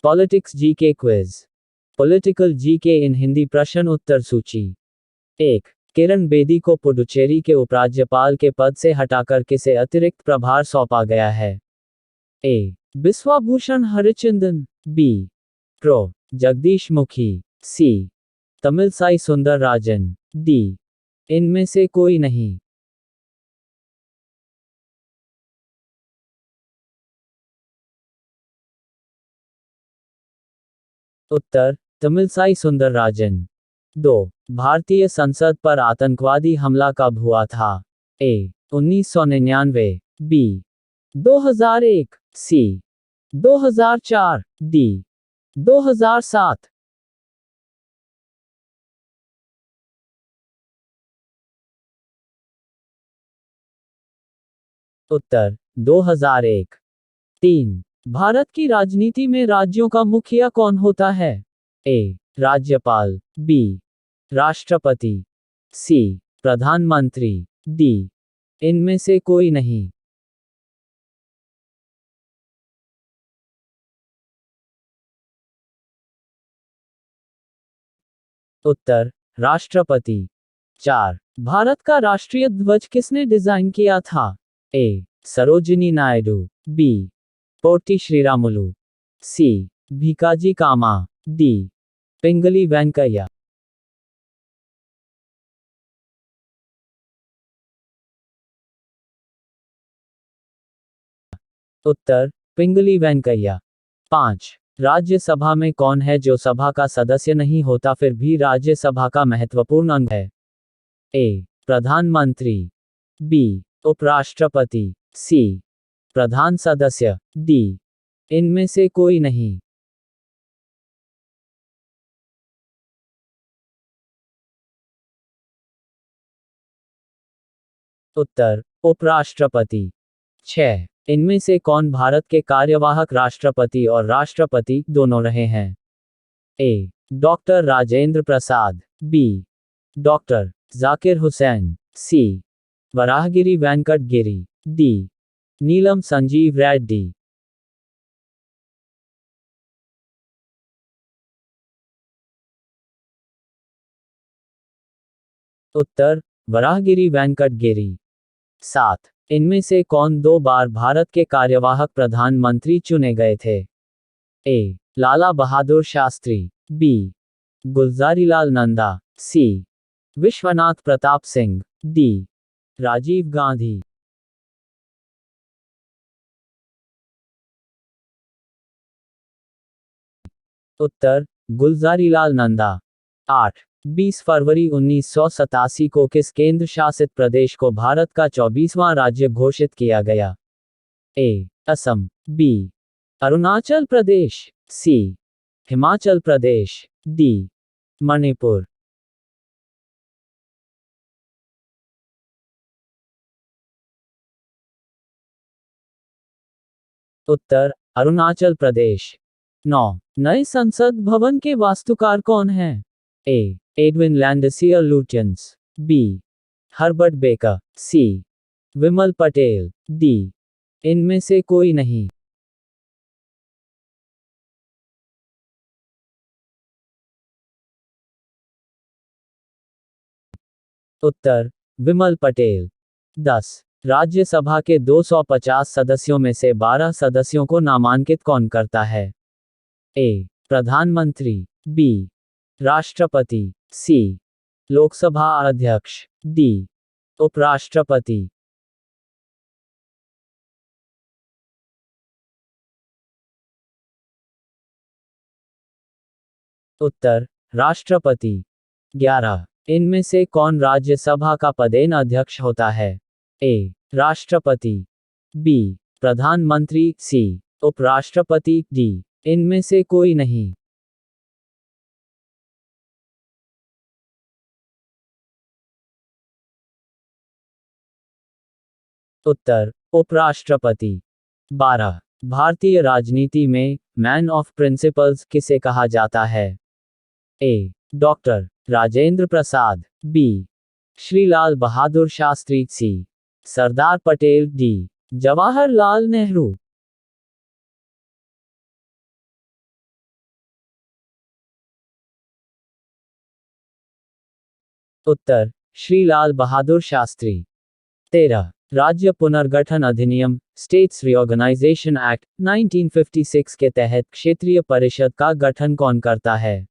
Politics GK quiz. Political GK in Hindi प्रश्न उत्तर सूची। 1. किरण बेदी को पुडुचेरी के उपराज्यपाल के पद से हटाकर किसे अतिरिक्त प्रभार सौंपा गया है? ए. बिस्वाभूषण हरिचंदन, बी. प्रो. जगदीश मुखी, सी. तमिलसाई सुंदरराजन, डी. इनमें से कोई नहीं। उत्तर तमिलसाई सुंदरराजन। 2. भारतीय संसद पर आतंकवादी हमला कब हुआ था? ए. 1999, बी. 2001, सी. 2004, डी. 2007। उत्तर 2001। 3. भारत की राजनीति में राज्यों का मुखिया कौन होता है? ए. राज्यपाल, बी. राष्ट्रपति, सी. प्रधानमंत्री, डी. इनमें से कोई नहीं। उत्तर राष्ट्रपति। 4. भारत का राष्ट्रीय ध्वज किसने डिजाइन किया था? ए. सरोजिनी नायडू, बी. पोट्टी श्रीरामुलु, सी. भीकाजी कामा, डी. पिंगली वेंकैया। उत्तर पिंगली वेंकैया। 5. राज्यसभा में कौन है जो सभा का सदस्य नहीं होता फिर भी राज्यसभा का महत्वपूर्ण अंग है? ए. प्रधानमंत्री, बी. उपराष्ट्रपति, सी. प्रधान सदस्य, डी. इनमें से कोई नहीं। उत्तर उपराष्ट्रपति। 6. इनमें से कौन भारत के कार्यवाहक राष्ट्रपति और राष्ट्रपति दोनों रहे हैं? ए. Doctor Rajendra Prasad, B. Doctor Zakir Hussain, सी. वराहगिरी वेंकट गिरी, डी. नीलम संजीव रेड्डी। उत्तर वराहगिरी वेंकट गिरी। 7. इनमें से कौन 2 बार भारत के कार्यवाहक प्रधानमंत्री चुने गए थे? ए. लाला बहादुर शास्त्री, बी. गुलजारीलाल नंदा, सी. विश्वनाथ प्रताप सिंह, डी. राजीव गांधी। उत्तर गुलजारीलाल नंदा। 8. 20 फरवरी 1987 को किस केंद्र शासित प्रदेश को भारत का 24वां राज्य घोषित किया गया? A. Assam, B. Arunachal Pradesh, C. Himachal Pradesh, D. Manipur. उत्तर अरुणाचल प्रदेश। 9. नए संसद भवन के वास्तुकार कौन हैं? A. Edwin Landseer Lutyens, B. Herbert Baker, C. Vimal Patel, D. इनमें से कोई नहीं। उत्तर विमल पटेल। 10. राज्यसभा के 250 सदस्यों में से 12 सदस्यों को नामांकित कौन करता है? ए. प्रधानमंत्री, बी. राष्ट्रपति, सी. लोकसभा अध्यक्ष, डी. उपराष्ट्रपति। उत्तर राष्ट्रपति। 11. इनमें से कौन राज्यसभा का पदेन अध्यक्ष होता है? ए. राष्ट्रपति, बी. प्रधानमंत्री, सी. उपराष्ट्रपति, डी. इनमें से कोई नहीं। उत्तर उपराष्ट्रपति। 12. भारतीय राजनीति में मैन ऑफ प्रिंसिपल्स किसे कहा जाता है? ए. Doctor Rajendra Prasad, B. श्रीलाल बहादुर शास्त्री, सी. सरदार पटेल, डी. जवाहरलाल नेहरू। उत्तर श्री लाल बहादुर शास्त्री। 13 राज्य पुनर्गठन अधिनियम स्टेट्स रिऑर्गेनाइजेशन एक्ट 1956 के तहत क्षेत्रीय परिषद का गठन कौन करता है?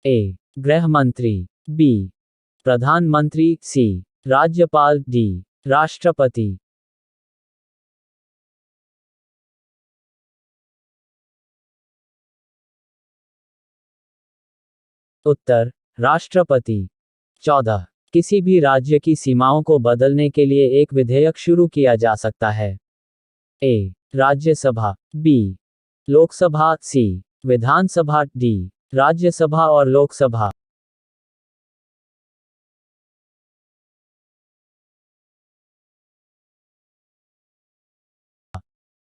ए गृह मंत्री, बी प्रधानमंत्री, सी राज्यपाल, डी राष्ट्रपति। उत्तर राष्ट्रपति। 14 किसी भी राज्य की सीमाओं को बदलने के लिए एक विधेयक शुरू किया जा सकता है। ए राज्यसभा, बी लोकसभा, सी विधानसभा, डी राज्यसभा और लोकसभा।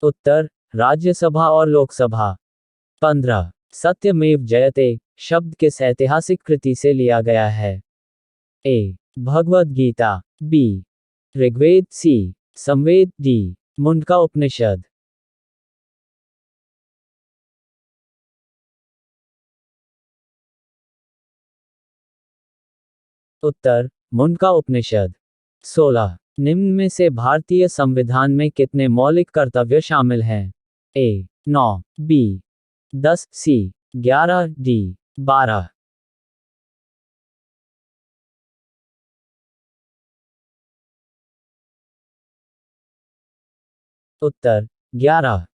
उत्तर राज्यसभा और लोकसभा। 15 सत्यमेव जयते शब्द किस ऐतिहासिक कृति से लिया गया है? ए भगवद गीता, बी ऋग्वेद, सी समवेद, डी मुंडका उपनिषद। उत्तर मुंडका उपनिषद। 16 निम्न में से भारतीय संविधान में कितने मौलिक कर्तव्य शामिल हैं? ए 9, बी 10, सी 11, डी 12। उत्तर 11।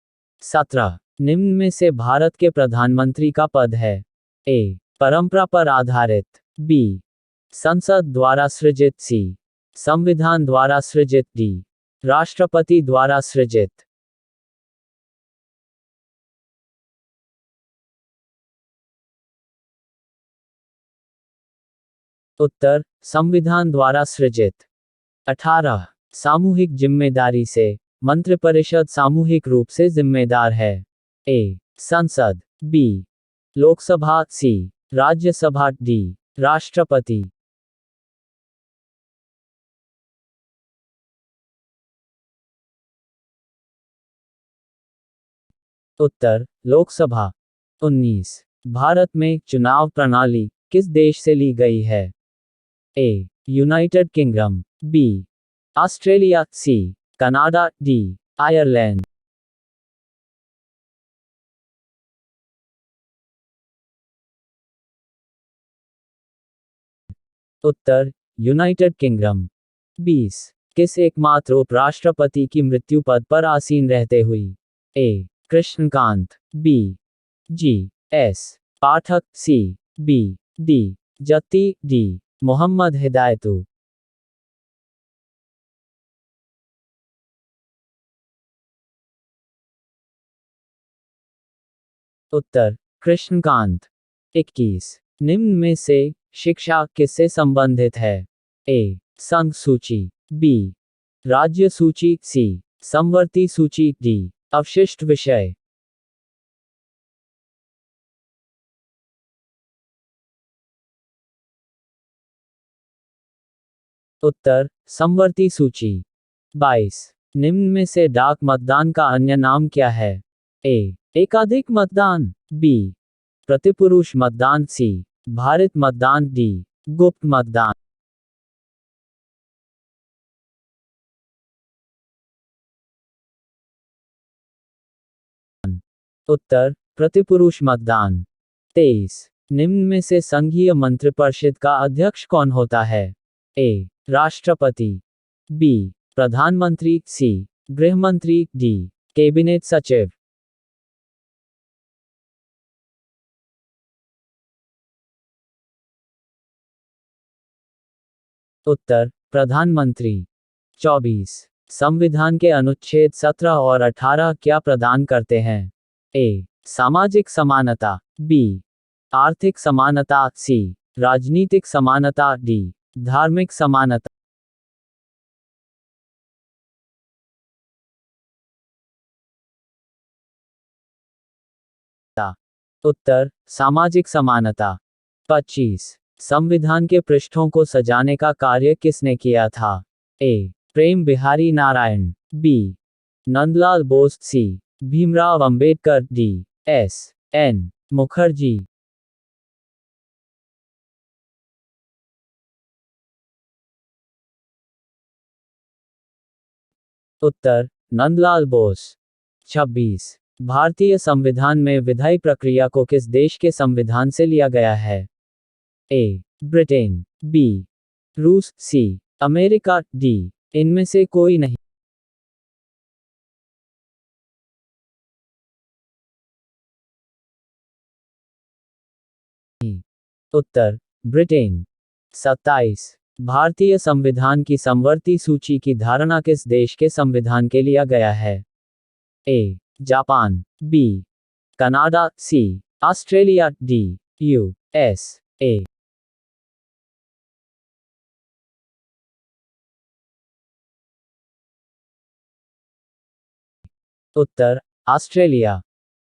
17 निम्न में से भारत के प्रधानमंत्री का पद है? ए परंपरा पर आधारित, बी संसद द्वारा सृजित, सी संविधान द्वारा सृजित, डी राष्ट्रपति द्वारा सृजित। उत्तर संविधान द्वारा सृजित। 18 सामूहिक जिम्मेदारी से मंत्रिपरिषद सामूहिक रूप से जिम्मेदार है? ए संसद, बी लोकसभा, सी राज्यसभा, डी राष्ट्रपति। उत्तर लोकसभा। 19 भारत में चुनाव प्रणाली किस देश से ली गई है? A United Kingdom, B Australia, C Canada, D Ireland. उत्तर यूनाइटेड किंगडम। 20 किस एकमात्र उपराष्ट्रपति की मृत्यु पद पर आसीन रहते हुई? A Krishnakant, B G S Pathak, C B D Jatti, D Mohammad Hidayatullah. उत्तर कृष्णकांत। 21 निम्न में से शिक्षा किससे संबंधित है? ए संघ सूची, बी राज्य सूची, सी समवर्ती सूची, डी अवशिष्ट विषय। उत्तर समवर्ती सूची। 22 निम्न में से डाक मतदान का अन्य नाम क्या है? ए एकाधिक मतदान, बी प्रतिपुरुष मतदान, सी भारित मतदान, डी गुप्त मतदान। उत्तर प्रतिपुरुष मतदान। 23 निम्न में से संघीय मंत्रिपरिषद का अध्यक्ष कौन होता है? ए राष्ट्रपति, बी प्रधानमंत्री, सी गृहमंत्री, डी कैबिनेट सचिव। उत्तर प्रधानमंत्री। 24 संविधान के अनुच्छेद 17 और 18 क्या प्रदान करते हैं? ए सामाजिक समानता, बी आर्थिक समानता, सी राजनीतिक समानता, डी धार्मिक समानता। उत्तर सामाजिक समानता। 25 संविधान के पृष्ठों को सजाने का कार्य किसने किया था? A Prem Bihari Narayan, B Nandlal Bose, C Bhimrao Ambedkar, D S N Mukherjee. उत्तर नंदलाल बोस। 26 भारतीय संविधान में विधायी प्रक्रिया को किस देश के संविधान से लिया गया है? ए ब्रिटेन, बी रूस, सी अमेरिका, डी इनमें से कोई नहीं। उत्तर ब्रिटेन। 27 भारतीय संविधान की समवर्ती सूची की धारणा किस देश के संविधान के लिया गया है? A Japan, B Canada, C Australia, D US A. उत्तर ऑस्ट्रेलिया।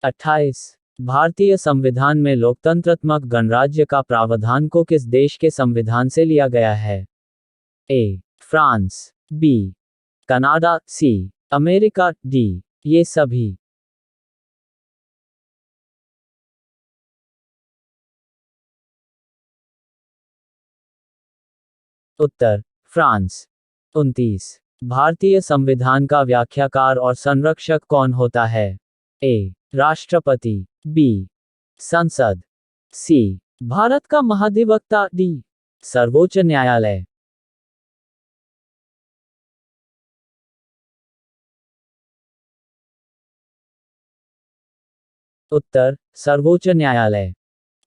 28 भारतीय संविधान में लोकतंत्रात्मक गणराज्य का प्रावधान को किस देश के संविधान से लिया गया है? A France, B Canada, C America, D ये सभी। उत्तर फ्रांस। 29 भारतीय संविधान का व्याख्याकार और संरक्षक कौन होता है? ए राष्ट्रपति, बी संसद, सी भारत का महाधिवक्ता, डी सर्वोच्च न्यायालय। उत्तर सर्वोच्च न्यायालय।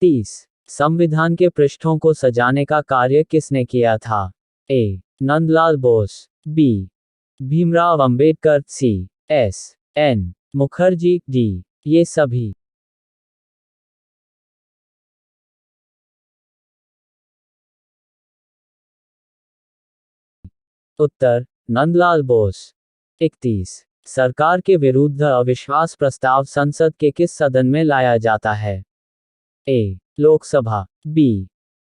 30 संविधान के पृष्ठों को सजाने का कार्य किसने किया था? A Nandlal Bose, B Bhimrao Ambedkar, C S N Mukherjee, D ये सभी। उत्तर नंदलाल बोस। 31 सरकार के विरुद्ध अविश्वास प्रस्ताव संसद के किस सदन में लाया जाता है? ए लोकसभा, बी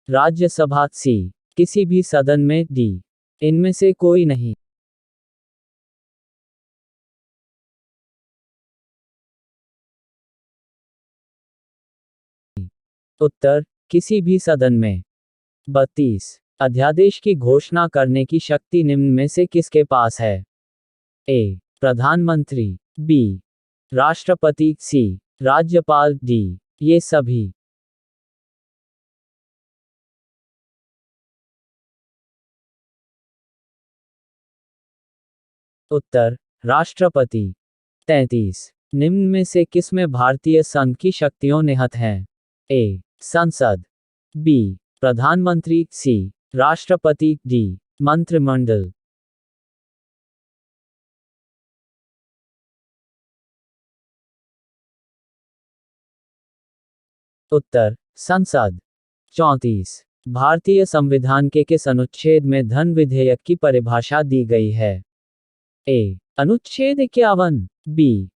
राज्यसभा, सी किसी भी सदन में, डी इनमें से कोई नहीं। उत्तर किसी भी सदन में। 32 अध्यादेश की घोषणा करने की शक्ति निम्न में से किसके पास है? ए प्रधानमंत्री, बी राष्ट्रपति, सी राज्यपाल, डी ये सभी। उत्तर राष्ट्रपति। 33 निम्न में से किसमें भारतीय संघ की शक्तियों निहित हैं? ए संसद, बी प्रधानमंत्री, सी राष्ट्रपति, डी मंत्रिमंडल। उत्तर संसद। 34 भारतीय संविधान के किस अनुच्छेद में धन विधेयक की परिभाषा दी गई है? ए अनुच्छेद 51, बी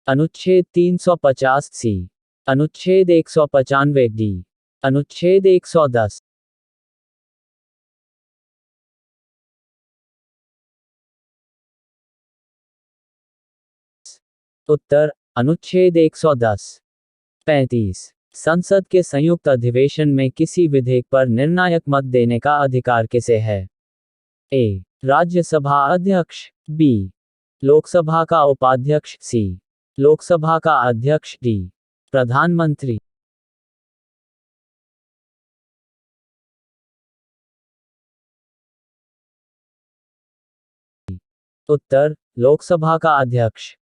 अनुच्छेद 350, सी अनुच्छेद 195, डी अनुच्छेद 110। उत्तर अनुच्छेद 110। 35 संसद के संयुक्त अधिवेशन में किसी विधेयक पर निर्णायक मत देने का अधिकार किसे है? ए राज्यसभा अध्यक्ष, बी लोकसभा का उपाध्यक्ष, सी लोकसभा का अध्यक्ष, डी प्रधानमंत्री। उत्तर लोकसभा का अध्यक्ष।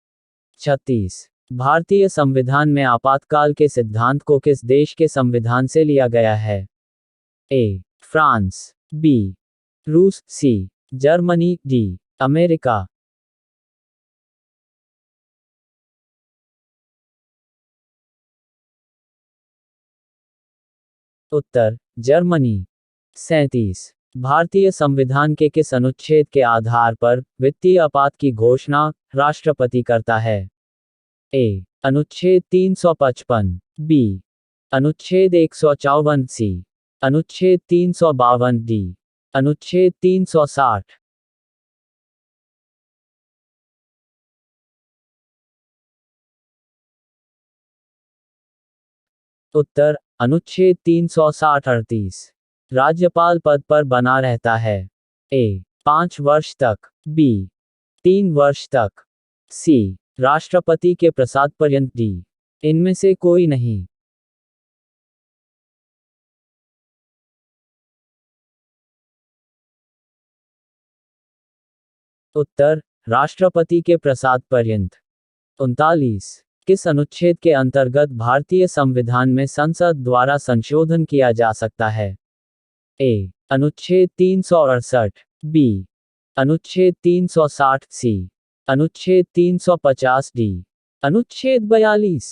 36 भारतीय संविधान में आपातकाल के सिद्धांत को किस देश के संविधान से लिया गया है? ए फ्रांस, बी रूस, सी जर्मनी, डी अमेरिका। उत्तर जर्मनी। 37 भारतीय संविधान के किस अनुच्छेद के आधार पर वित्तीय आपात की घोषणा राष्ट्रपति करता है? ए अनुच्छेद 355, बी अनुच्छेद 154, सी अनुच्छेद 352, डी अनुच्छेद 360। उत्तर अनुच्छेद 360 38 राज्यपाल पद पर बना रहता है? ए 5 वर्ष तक, बी 3 वर्ष तक। सी, राष्ट्रपति के प्रसाद पर्यंत। डी, इनमें से कोई नहीं। उत्तर, राष्ट्रपति के प्रसाद पर्यंत। 39, किस अनुच्छेद के अंतर्गत भारतीय संविधान में संसद द्वारा संशोधन किया जा सकता है? ए, अनुच्छेद 368, बी, अनुच्छेद 360, सी, अनुच्छेद 350, डी, अनुच्छेद 42।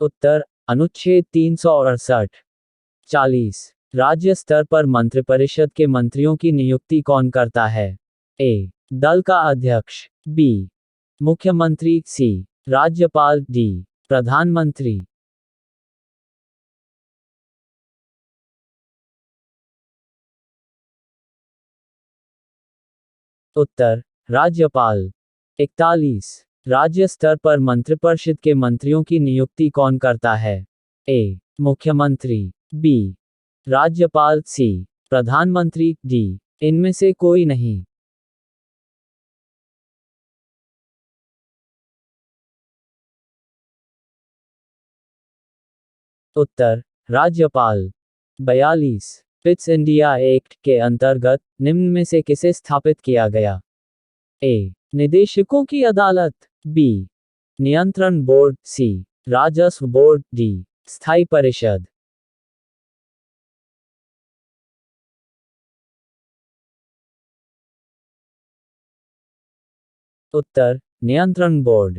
उत्तर, अनुच्छेद 368। 40, राज्य स्तर पर मंत्रिपरिषद के मंत्रियों की नियुक्ति कौन करता है? ए, दल का अध्यक्ष, बी, मुख्यमंत्री, सी, राज्यपाल, डी, प्रधानमंत्री। उत्तर, राज्यपाल। 41, राज्य स्तर पर मंत्रिपरिषद के मंत्रियों की नियुक्ति कौन करता है? ए, मुख्यमंत्री, बी, राज्यपाल, सी, प्रधानमंत्री, डी, इनमें से कोई नहीं। उत्तर, राज्यपाल। 42, पिट्स इंडिया एक्ट के अंतर्गत निम्न में से किसे स्थापित किया गया? ए, निदेशकों की अदालत, बी, नियंत्रण बोर्ड, सी, राजस्व बोर्ड, डी, स्थायी परिषद। उत्तर, नियंत्रण बोर्ड।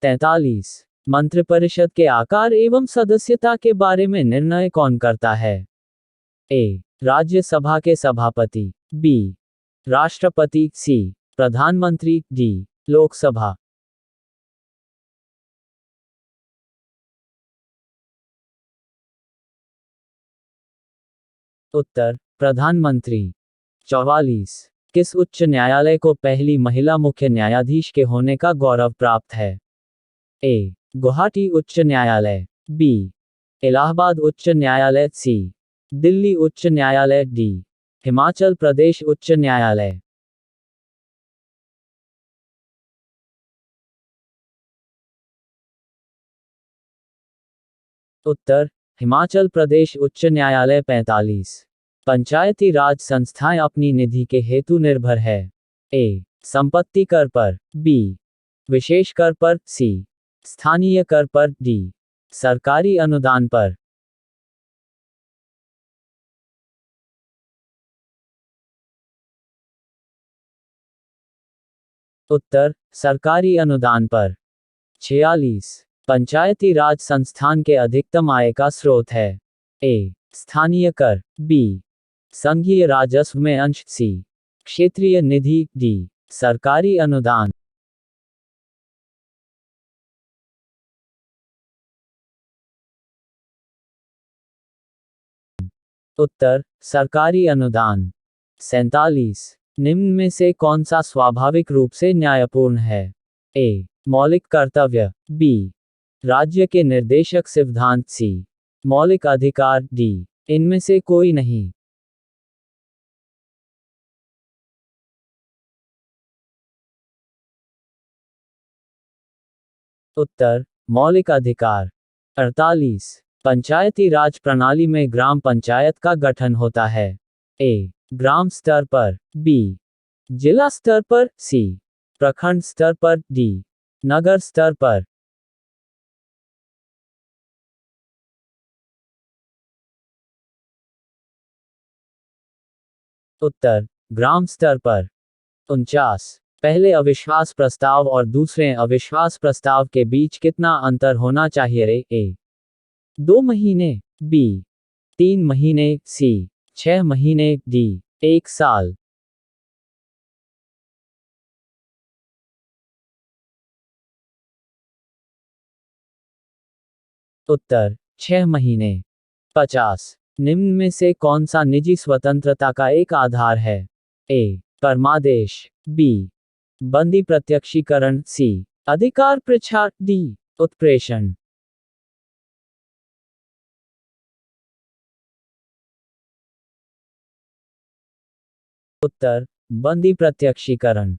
43, मंत्रिपरिषद के आकार एवं सदस्यता के बारे में निर्णय कौन करता है? ए, राज्यसभा के सभापति, बी, राष्ट्रपति, सी, प्रधानमंत्री, डी, लोकसभा। उत्तर, प्रधानमंत्री। 44, किस उच्च न्यायालय को पहली महिला मुख्य न्यायाधीश के होने का गौरव प्राप्त है? ए, गुवाहाटी उच्च न्यायालय, बी, इलाहाबाद उच्च न्यायालय, सी, दिल्ली उच्च न्यायालय, डी, हिमाचल प्रदेश उच्च न्यायालय। उत्तर, हिमाचल प्रदेश उच्च न्यायालय। 45, पंचायती राज संस्थाएं अपनी निधि के हेतु निर्भर है? ए, संपत्ति कर पर, बी, विशेष कर पर, सी, स्थानीय कर पर, डी, सरकारी अनुदान पर। उत्तर, सरकारी अनुदान पर। 46, पंचायती राज संस्थान के अधिकतम आय का स्रोत है? ए, स्थानीय कर, बी, संघीय राजस्व में अंश, सी, क्षेत्रीय निधि, डी, सरकारी अनुदान। उत्तर, सरकारी अनुदान। 47, निम्न में से कौन सा स्वाभाविक रूप से न्यायपूर्ण है? ए, मौलिक कर्तव्य, बी, राज्य के निर्देशक सिद्धांत, सी, मौलिक अधिकार, डी, इनमें से कोई नहीं। उत्तर, मौलिक अधिकार। 48, पंचायती राज प्रणाली में ग्राम पंचायत का गठन होता है? ए, ग्राम स्तर पर, बी, जिला स्तर पर, सी, प्रखंड स्तर पर, डी, नगर स्तर पर। उत्तर, ग्राम स्तर पर। 49, पहले अविश्वास प्रस्ताव और दूसरे अविश्वास प्रस्ताव के बीच कितना अंतर होना चाहिए? ए, 2 महीने, बी, 3 महीने, सी, 6 महीने, डी, 1 साल। उत्तर, 6 महीने। 50, निम्न में से कौन सा निजी स्वतंत्रता का एक आधार है? ए, परमादेश, बी, बंदी प्रत्यक्षीकरण, सी, अधिकार पृछा, डी, उत्प्रेषण। उत्तर, बंदी प्रत्यक्षीकरण।